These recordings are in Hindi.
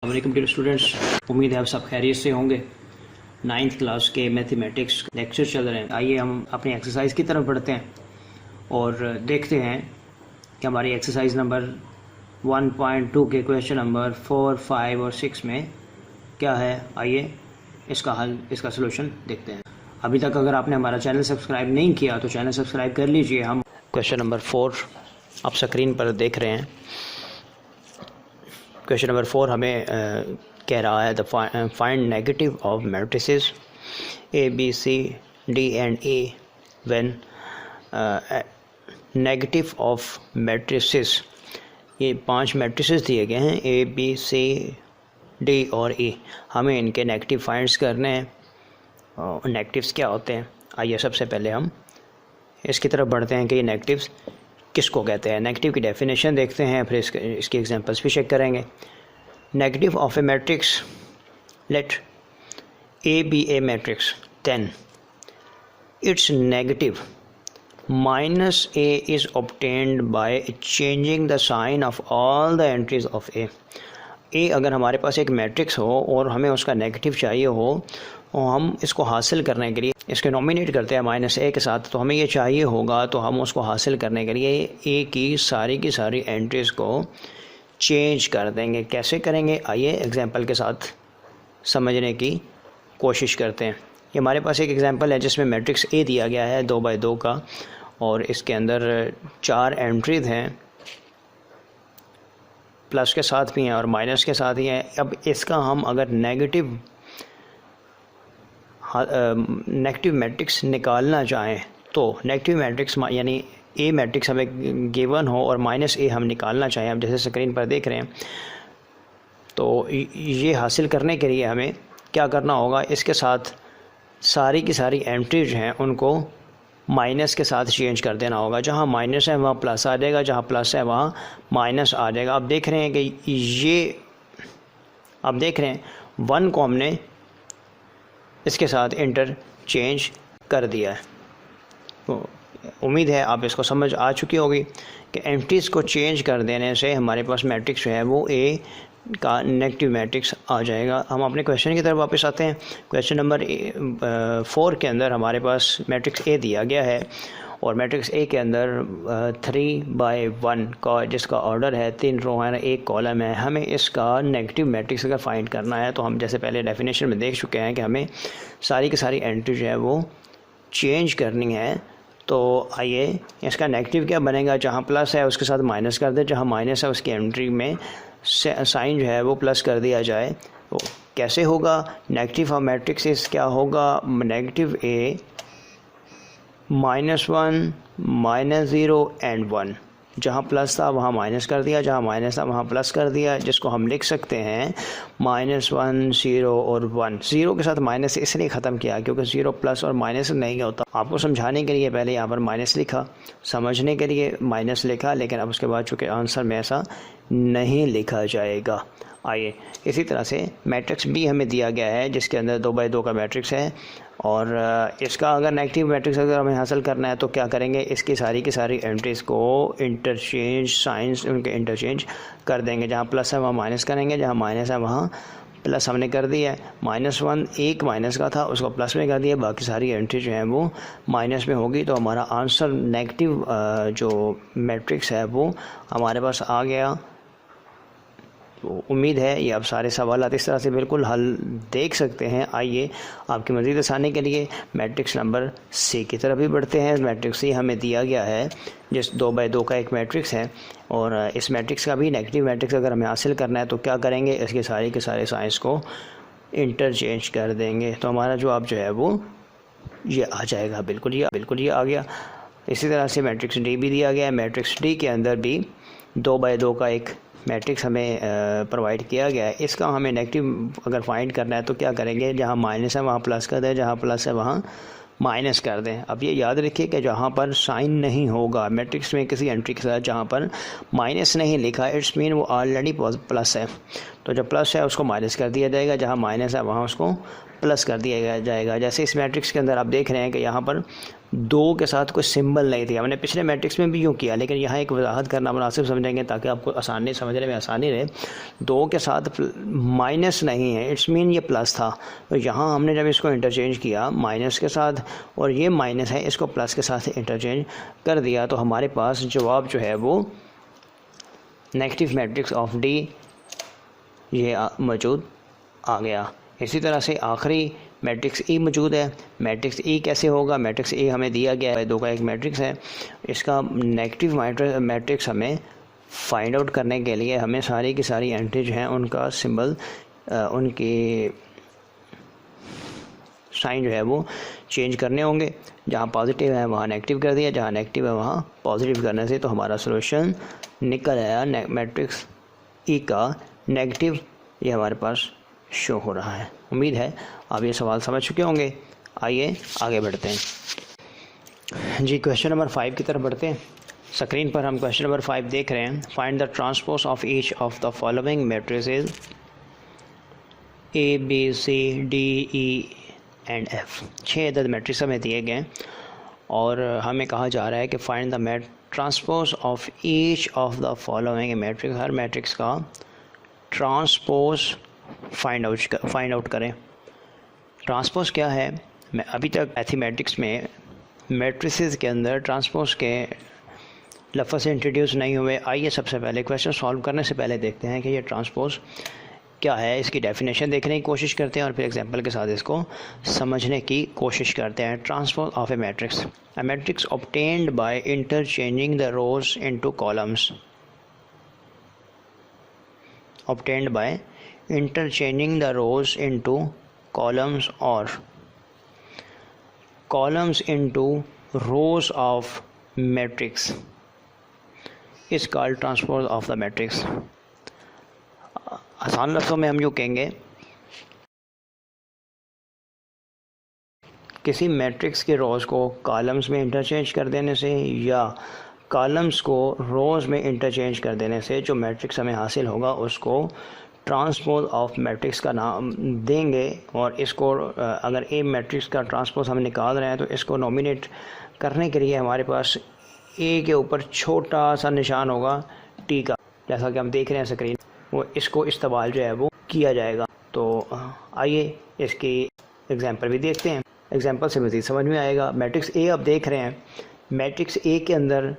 वालेकुम डियर स्टूडेंट्स, उम्मीद है आप सब खैरियत से होंगे। 9th क्लास के मैथमेटिक्स लेक्चर चल रहे हैं। आइए हम अपनी एक्सरसाइज की तरफ बढ़ते हैं और देखते हैं कि हमारी एक्सरसाइज नंबर 1.2 के क्वेश्चन नंबर 4, 5 और 6 में क्या है। आइए इसका हल, इसका सलूशन देखते हैं। अभी तक अगर आपने हमारा चैनल सब्सक्राइब नहीं किया तो चैनल सब्सक्राइब कर लीजिए। हम क्वेश्चन नंबर 4 आप स्क्रीन पर देख रहे हैं। क्वेश्चन नंबर 4 हमें कह रहा है the find negative of matrices A B C D and A when negative of matrices, ये 5 मैट्रिसेस दिए गए हैं ए बी सी डी और ई। हमें इनके नेगेटिव फाइंड्स करने हैं। नेगेटिव्स क्या होते हैं, आइए सबसे पहले हम इसकी तरफ बढ़ते हैं कि ये नेगेटिव्स किसको कहते हैं। नेगेटिव की डेफिनेशन देखते हैं, फिर इसकी एग्जांपल्स भी चेक करेंगे। Negative of a matrix, let A be a matrix, then it's negative minus A is obtained by changing the sign of all the entries of A. अगर हमारे पास एक मैट्रिक्स हो और हमें उसका नेगेटिव चाहिए हो और हम इसको हासिल करने के लिए इसके नॉमिनेट करते हैं माइनस ए के साथ, तो हमें ये चाहिए होगा तो हम उसको हासिल करने के लिए ए की सारी एंट्रीज़ को चेंज कर देंगे। कैसे करेंगे, आइए एग्जांपल के साथ समझने की कोशिश करते हैं। ये हमारे पास एक एग्जांपल है जिसमें मैट्रिक्स ए दिया गया है 2x2 का, और इसके अंदर 4 एंट्रीज हैं, प्लस के साथ भी हैं और माइनस के साथ ही हैं। अब इसका हम अगर नेगेटिव मैट्रिक्स निकालना चाहें तो नेगेटिव मैट्रिक्स यानी ए मैट्रिक्स हमें गिवन हो और माइनस ए हम निकालना चाहें, अब जैसे स्क्रीन पर देख रहे हैं, तो ये हासिल करने के लिए हमें क्या करना होगा, इसके साथ सारी की सारी एंट्रीज हैं उनको माइनस के साथ चेंज कर देना होगा। जहाँ माइनस है वहाँ प्लस आ जाएगा, जहाँ प्लस है वहाँ माइनस आ जाएगा। अब देख रहे हैं कि ये आप देख रहे हैं 1 को हमने इसके साथ इंटरचेंज कर दिया है। तो उम्मीद है आप इसको समझ आ चुकी होगी कि एंट्रीज़ को चेंज कर देने से हमारे पास मैट्रिक्स जो है वो ए का नेगेटिव मैट्रिक्स आ जाएगा। हम अपने क्वेश्चन की तरफ वापस आते हैं। क्वेश्चन नंबर 4 के अंदर हमारे पास मैट्रिक्स ए दिया गया है और मैट्रिक्स ए के अंदर 3/1 का जिसका ऑर्डर है, 3 रो है, 1 कॉलम है। हमें इसका नेगेटिव मैट्रिक्स अगर फाइंड करना है तो हम जैसे पहले डेफिनेशन में देख चुके हैं कि हमें सारी की सारी एंट्री जो है वो चेंज करनी है। तो आइए इसका नेगेटिव क्या बनेगा, जहाँ प्लस है उसके साथ माइनस कर दे, जहाँ माइनस है उसकी एंट्री में साइन जो है वो प्लस कर दिया जाए। तो कैसे होगा, नेगेटिव ऑफ मैट्रिक्स क्या होगा, नेगेटिव ए -1 -0 एंड 1। जहाँ प्लस था वहाँ माइनस कर दिया, जहाँ माइनस था वहाँ प्लस कर दिया, जिसको हम लिख सकते हैं -1 0 और 1। 0 के साथ माइनस इसलिए ख़त्म किया क्योंकि 0 प्लस और माइनस नहीं होता। आपको समझाने के लिए पहले यहाँ पर माइनस लिखा, समझने के लिए माइनस लिखा, लेकिन अब उसके बाद चूँकि आंसर में ऐसा नहीं लिखा जाएगा। आइए इसी तरह से मैट्रिक्स बी हमें दिया गया है जिसके अंदर 2x2 का मैट्रिक्स है और इसका अगर नेगेटिव मैट्रिक्स अगर हमें हासिल करना है तो क्या करेंगे, इसकी सारी की सारी एंट्रीज़ को इंटरचेंज साइंस उनके इंटरचेंज कर देंगे। जहाँ प्लस है वहाँ माइनस करेंगे, जहाँ माइनस है वहाँ प्लस हमने कर दिया है। -1 एक माइनस का था उसको प्लस में कर दिया, बाकी सारी एंट्री जो है वो माइनस में होगी। तो हमारा आंसर नेगेटिव जो मैट्रिक्स है वो हमारे पास आ गया। तो उम्मीद है ये आप सारे सवाल इस तरह से बिल्कुल हल देख सकते हैं। आइए आपकी मज़ीद आसानी के लिए मैट्रिक्स नंबर सी की तरफ भी बढ़ते हैं। मैट्रिक्स सी हमें दिया गया है जिस 2x2 का एक मैट्रिक्स है और इस मैट्रिक्स का भी नेगेटिव मैट्रिक्स अगर हमें हासिल करना है तो क्या करेंगे, इसके सारे के सारे साइंस को इंटरचेंज कर देंगे। तो हमारा जवाब जो है वो ये आ जाएगा, बिल्कुल ये आ गया। इसी तरह से मैट्रिक्स डी भी दिया गया है। मैट्रिक्स डी के अंदर भी 2x2 का एक मैट्रिक्स हमें प्रोवाइड किया गया है। इसका हमें नेगेटिव अगर फाइंड करना है तो क्या करेंगे, जहाँ माइनस है वहाँ प्लस कर दें, जहाँ प्लस है वहाँ माइनस कर दें। अब ये याद रखिए कि जहाँ पर साइन नहीं होगा मैट्रिक्स में किसी एंट्री के साथ, जहाँ पर माइनस नहीं लिखा, इट्स मीन वो ऑलरेडी प्लस है। तो जब प्लस है उसको माइनस कर दिया जाएगा, जहाँ माइनस है वहाँ उसको प्लस कर दिया जाएगा। जैसे इस मैट्रिक्स के अंदर आप देख रहे हैं कि यहाँ पर 2 के साथ कोई सिंबल नहीं थी। हमने पिछले मैट्रिक्स में भी यूँ किया, लेकिन यहाँ एक वजाहत करना मुनासिब समझेंगे ताकि आपको आसानी समझने में आसानी रहे। 2 के साथ माइनस नहीं है, इट्स मीन ये प्लस था। तो यहाँ हमने जब इसको इंटरचेंज किया माइनस के साथ, और ये माइनस है, इसको प्लस के साथ इंटरचेंज कर दिया, तो हमारे पास जवाब जो है वो नेगेटिव मैट्रिक्स ऑफ डी ये मौजूद आ गया। इसी तरह से आखिरी मैट्रिक्स ई मौजूद है। मैट्रिक्स ई कैसे होगा? मैट्रिक्स ई हमें दिया गया है, 2 का एक मैट्रिक्स है, इसका नेगेटिव मैट्रिक्स हमें फाइंड आउट करने के लिए हमें सारी की सारी एंट्री जो हैं उनका सिंबल, उनकी साइन जो है वो चेंज करने होंगे। जहाँ पॉजिटिव है वहाँ नेगेटिव कर दिया, जहाँ नेगेटिव है वहाँ पॉजिटिव करने से तो हमारा सोल्यूशन निकल आया मैट्रिक्स ई का नेगेटिव। ये हमारे पास शो हो रहा है। उम्मीद है आप ये सवाल समझ चुके होंगे। आइए आगे बढ़ते हैं जी, क्वेश्चन नंबर 5 की तरफ बढ़ते हैं। स्क्रीन पर हम क्वेश्चन नंबर 5 देख रहे हैं। Find the transpose of each of the following matrices A B C D E and F. 6 अदद मैट्रिक्स हमें दिए गए और हमें कहा जा रहा है कि find the transpose of each of the following matrix. Her matrix का ट्रांसपोज फाइंड आउट करें। ट्रांसपोज क्या है? मैं अभी तक मैथमेटिक्स में मैट्रिसेस के अंदर ट्रांसपोज के लफ्ज़ से इंट्रोड्यूस नहीं हुए। आइए सबसे पहले क्वेश्चन सॉल्व करने से पहले देखते हैं कि ये ट्रांसपोज क्या है, इसकी डेफिनेशन देखने की कोशिश करते हैं और फिर एग्जांपल के साथ इसको समझने की कोशिश करते हैं। Transpose of a matrix obtained by interchanging the rose into columns. obtained by interchanging the rows into columns or columns into rows of matrix is called transpose of the matrix। आसान लफ्ज़ों में हम यूँ कहेंगे, किसी मैट्रिक्स के रोज़ को कॉलम्स में इंटरचेंज कर देने से या कॉलम्स को रोज़ में इंटरचेंज कर देने से जो मैट्रिक्स हमें हासिल होगा उसको ट्रांसपोज ऑफ मैट्रिक्स का नाम देंगे। और इसको अगर ए मैट्रिक्स का ट्रांसपोज हम निकाल रहे हैं तो इसको नॉमिनेट करने के लिए हमारे पास ए के ऊपर छोटा सा निशान होगा टी का, जैसा कि हम देख रहे हैं स्क्रीन, वो इसको इस्तेमाल जो है वो किया जाएगा। तो आइए इसकी एग्जांपल भी देखते हैं, एग्जांपल से मज़ीद समझ में आएगा। मैट्रिक्स ए आप देख रहे हैं, मैट्रिक्स ए के अंदर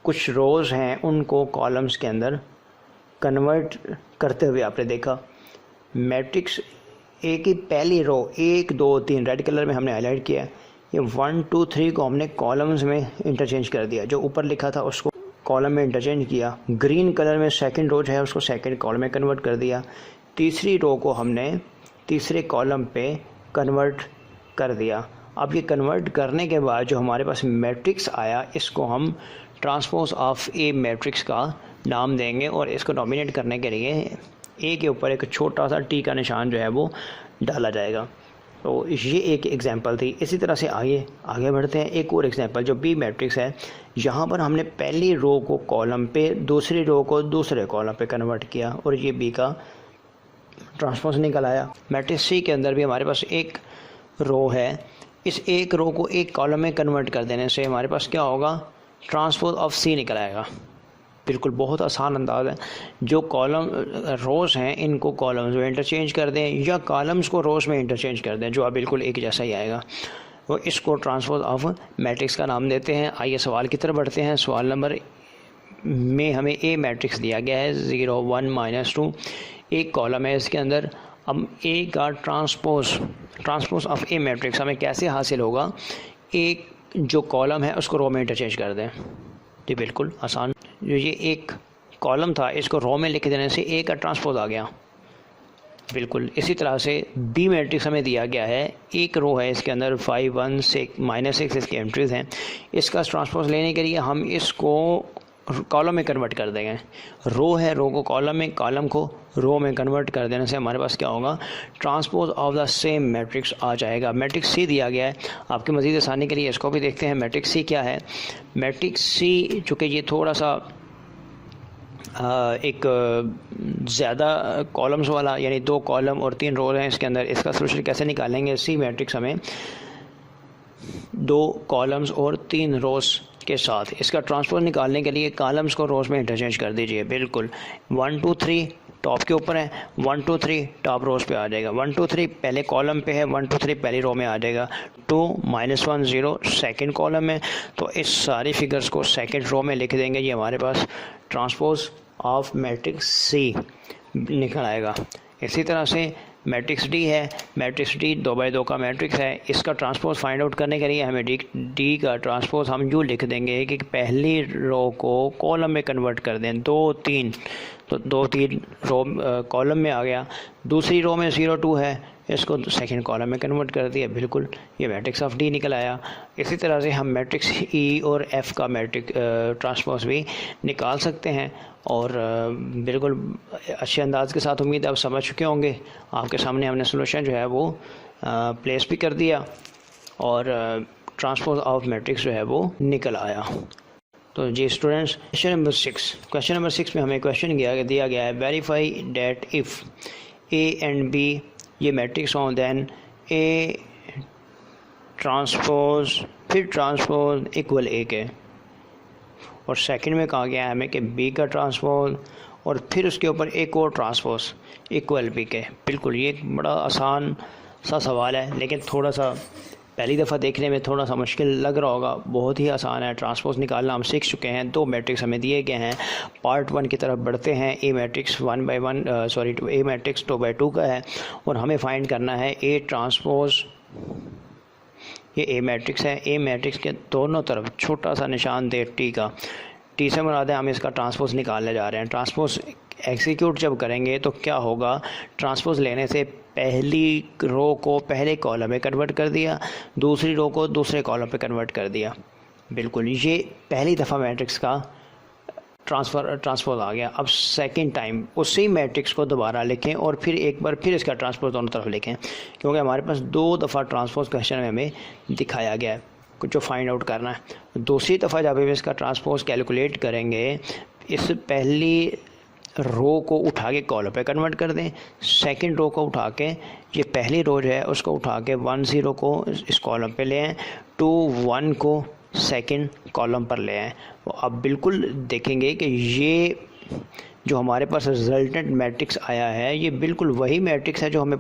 कुछ रोज़ हैं, उनको कॉलम्स के अंदर कन्वर्ट करते हुए आपने देखा। मैट्रिक्स ए की पहली रो 1 2 3 रेड कलर में हमने हाईलाइट किया है, ये 1 2 3 को हमने कॉलम्स में इंटरचेंज कर दिया, जो ऊपर लिखा था उसको कॉलम में इंटरचेंज किया। ग्रीन कलर में सेकंड रो जो है उसको सेकंड कॉलम में कन्वर्ट कर दिया। तीसरी रो को हमने तीसरे कॉलम पे कन्वर्ट कर दिया। अब ये कन्वर्ट करने के बाद जो हमारे पास मैट्रिक्स आया, इसको हम ट्रांसपोज ऑफ ए मैट्रिक्स का नाम देंगे और इसको नॉमिनेट करने के लिए ए के ऊपर एक छोटा सा टी का निशान जो है वो डाला जाएगा। तो ये एक एग्जांपल थी। इसी तरह से आगे बढ़ते हैं। एक और एग्जांपल जो बी मैट्रिक्स है, यहाँ पर हमने पहली रो को कॉलम पे, दूसरी रो को दूसरे कॉलम पे कन्वर्ट किया और ये बी का ट्रांसपोज निकल आया। मैट्रिक्स सी के अंदर भी हमारे पास एक रो है, इस एक रो को एक कॉलम में कन्वर्ट कर देने से हमारे पास क्या होगा, ट्रांसपोज ऑफ सी निकल आएगा। बिल्कुल बहुत आसान अंदाज है। जो कॉलम रोज़ हैं इनको कॉलम्स में इंटरचेंज कर दें या कॉलम्स को रोज़ में इंटरचेंज कर दें, जो अब बिल्कुल एक जैसा ही आएगा, वो इसको ट्रांसपोज ऑफ मैट्रिक्स का नाम देते हैं। आइए सवाल की तरफ बढ़ते हैं। सवाल नंबर में हमें ए मैट्रिक्स दिया गया है 0 1 -2, एक कॉलम है इसके अंदर। अब ए का ट्रांसपोज ऑफ ए मैट्रिक्स हमें कैसे हासिल होगा, एक जो कॉलम है उसको रो में इंटरचेंज कर दें। जी बिल्कुल आसान। जो ये एक कॉलम था इसको रो में लिख देने से ए का ट्रांसपोज आ गया। बिल्कुल इसी तरह से बी मैट्रिक्स हमें दिया गया है, एक रो है इसके अंदर 5 1 6 -6 इसकी एंट्रीज हैं। इसका ट्रांसपोज लेने के लिए हम इसको कॉलम में कन्वर्ट कर देंगे। रो है, रो को कॉलम में, कॉलम को रो में कन्वर्ट कर देने से हमारे पास क्या होगा, transpose of the same matrix आ जाएगा। मैट्रिक्स सी दिया गया है, आपकी मज़ीद आसानी के लिए इसको भी देखते हैं। मैट्रिक्स सी क्या है, मैट्रिक्स सी चूँकि ये थोड़ा सा एक ज़्यादा कॉलम्स वाला, यानी 2 कॉलम और 3 रोज हैं इसके अंदर, इसका सोल्यूशन कैसे निकालेंगे। सी मैट्रिक्स हमें 2 कॉलम्स और 3 रोज़ के साथ। इसका ट्रांसपोज निकालने के लिए कॉलम्स को रोज़ में इंटरचेंज कर दीजिए। बिल्कुल 1 2 3 टॉप के ऊपर है, 1 2 3 टॉप रोज़ पे आ जाएगा, 1 2 3 पहले कॉलम पे है, 1 2 3 पहली रो में आ जाएगा, 2 -1 0 सेकंड कॉलम में। तो इस सारी फिगर्स को सेकंड रो में लिख देंगे। ये हमारे पास ट्रांसपोज ऑफ मैट्रिक्स सी निकल आएगा। इसी तरह से मैट्रिक्स डी है, मैट्रिक्स डी 2x2 का मैट्रिक्स है। इसका ट्रांसपोज फाइंड आउट करने के लिए हमें डी का ट्रांसपोज हम यूँ लिख देंगे कि पहली रो को कॉलम में कन्वर्ट कर दें, 2 3, तो 2 3 रो कॉलम में आ गया। दूसरी रो में 0 2 है, इसको सेकंड कॉलम में कन्वर्ट कर दिया। बिल्कुल ये मैट्रिक्स ऑफ डी निकल आया। इसी तरह से हम मैट्रिक्स ई और एफ़ का मैट्रिक ट्रांसपोज भी निकाल सकते हैं। और बिल्कुल अच्छे अंदाज के साथ उम्मीद आप समझ चुके होंगे। आपके सामने हमने सोल्यूशन जो है वो प्लेस भी कर दिया और ट्रांसपोज ऑफ मैट्रिक्स जो है वो निकल आया। तो जी स्टूडेंट्स, क्वेश्चन नंबर 6 में हमें क्वेश्चन दिया गया है, verify that if A and B ये मैट्रिक्स हों, देन ए ट्रांसपोज फिर ट्रांसपोज इक्वल ए के। और सेकंड में कहा गया है हमें कि बी का ट्रांसपोज और फिर उसके ऊपर एक और ट्रांसपोज इक्वल बी के। बिल्कुल ये एक बड़ा आसान सा सवाल है, लेकिन थोड़ा सा पहली दफ़ा देखने में थोड़ा सा मुश्किल लग रहा होगा। बहुत ही आसान है, ट्रांसपोज निकालना हम सीख चुके हैं। 2 मैट्रिक्स हमें दिए गए हैं। पार्ट 1 की तरफ बढ़ते हैं। ए मैट्रिक्स 1/1 ए मैट्रिक्स 2/2 का है और हमें फाइंड करना है ए ट्रांसपोज। ये ए मैट्रिक्स है, ए मैट्रिक्स के दोनों तरफ छोटा सा निशान दे टी का, टी से मुराद है हम इसका ट्रांसपोज निकालने जा रहे हैं। ट्रांसपोज एग्जीक्यूट जब करेंगे तो क्या होगा, ट्रांसपोज लेने से पहली रो को पहले कॉलम में कन्वर्ट कर दिया, दूसरी रो को दूसरे कॉलम पे कन्वर्ट कर दिया। बिल्कुल ये पहली दफ़ा मैट्रिक्स का ट्रांसपोज आ गया। अब सेकंड टाइम उसी मैट्रिक्स को दोबारा लिखें और फिर एक बार फिर इसका ट्रांसपोज दोनों तरफ लिखें, क्योंकि हमारे पास 2 दफ़ा ट्रांसपोज क्वेश्चन में हमें दिखाया गया है कुछ जो फाइंड आउट करना है। दूसरी दफ़ा जब हम इसका ट्रांसपोज कैलकुलेट करेंगे, इस पहली रो को उठा के कॉलम पे कन्वर्ट कर दें, सेकंड रो को उठा के ये पहली रो जो है उसको उठा के 1 0 को इस कॉलम पे ले आएँ, 2 1 को सेकंड कॉलम पर ले आएँ। अब बिल्कुल देखेंगे कि ये जो हमारे पास रिजल्टेंट मैट्रिक्स आया है ये बिल्कुल वही मैट्रिक्स है जो हमें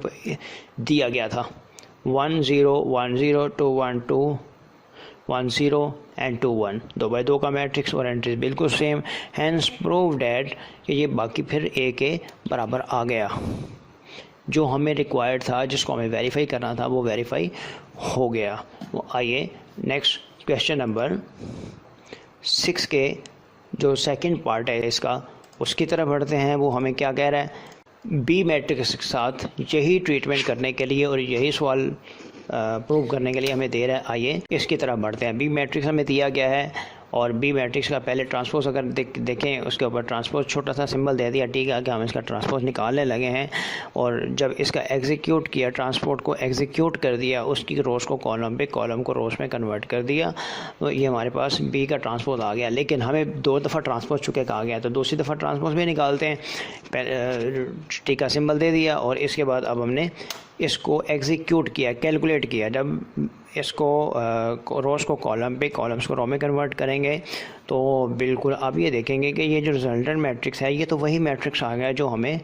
दिया गया था। 1 0 1 0 2 1 2 1 0 एंड 2 1 2x2 का मैट्रिक्स और एंट्रीज बिल्कुल सेम। हैंस प्रूव डैट कि ये बाकी फिर ए के बराबर आ गया। जो हमें रिक्वायर्ड था, जिसको हमें वेरीफाई करना था, वो वेरीफाई हो गया। वो आइए नेक्स्ट क्वेश्चन नंबर 6 के जो सेकंड पार्ट है इसका, उसकी तरफ बढ़ते हैं। वो हमें क्या कह रहा है, बी मैट्रिक्स के साथ यही ट्रीटमेंट करने के लिए और यही सवाल प्रूव करने के लिए हमें दे रहा है। आइए इसकी तरफ बढ़ते हैं। बी मैट्रिक्स हमें दिया गया है और बी मैट्रिक्स का पहले ट्रांसपोज अगर देखें उसके ऊपर ट्रांसपोज छोटा सा सिंबल दे दिया टी का कि हम इसका ट्रांसपोज निकालने लगे हैं। और जब इसका एग्जीक्यूट किया, ट्रांसपोर्ट को एग्जीक्यूट कर दिया, उसकी रोज़ को कॉलम पे, कॉलम को रोज़ में कन्वर्ट कर दिया, तो ये हमारे पास बी का ट्रांसपोज आ गया। लेकिन हमें 2 दफ़ा ट्रांसपोज चुके कहा गया, तो दूसरी दफ़ा ट्रांसपोज भी निकालते हैं। टी का सिंबल दे दिया और इसके बाद अब हमने इसको एग्जीक्यूट किया, कैलकुलेट किया। जब इसको रोज़ को कॉलम पे, कॉलम्स को रो में कन्वर्ट करेंगे तो बिल्कुल आप ये देखेंगे कि ये जो रिजल्टेंट मैट्रिक्स है ये तो वही मैट्रिक्स आ गया जो हमें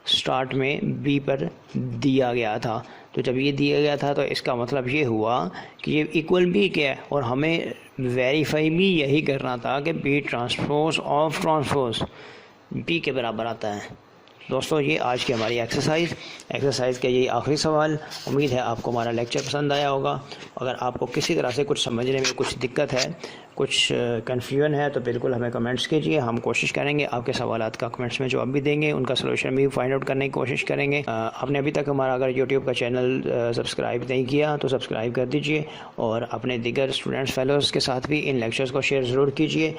स्टार्ट में बी पर दिया गया था। तो जब ये दिया गया था तो इसका मतलब ये हुआ कि ये इक्वल बी के है और हमें वेरीफाई भी यही करना था कि B transpose of transpose B के बराबर आता है। दोस्तों ये आज की हमारी एक्सरसाइज का यही आखिरी सवाल। उम्मीद है आपको हमारा लेक्चर पसंद आया होगा। अगर आपको किसी तरह से कुछ समझने में कुछ दिक्कत है, कुछ कन्फ्यूजन है, तो बिल्कुल हमें कमेंट्स कीजिए। हम कोशिश करेंगे आपके सवालात का कमेंट्स में जवाब भी देंगे, उनका सलूशन भी फाइंड आउट करने की कोशिश करेंगे। आपने अभी तक हमारा अगर यूट्यूब का चैनल सब्सक्राइब नहीं किया तो सब्सक्राइब कर दीजिए और अपने दीगर स्टूडेंट्स फेलोज़ के साथ भी इन लेक्चर्स को शेयर ज़रूर कीजिए।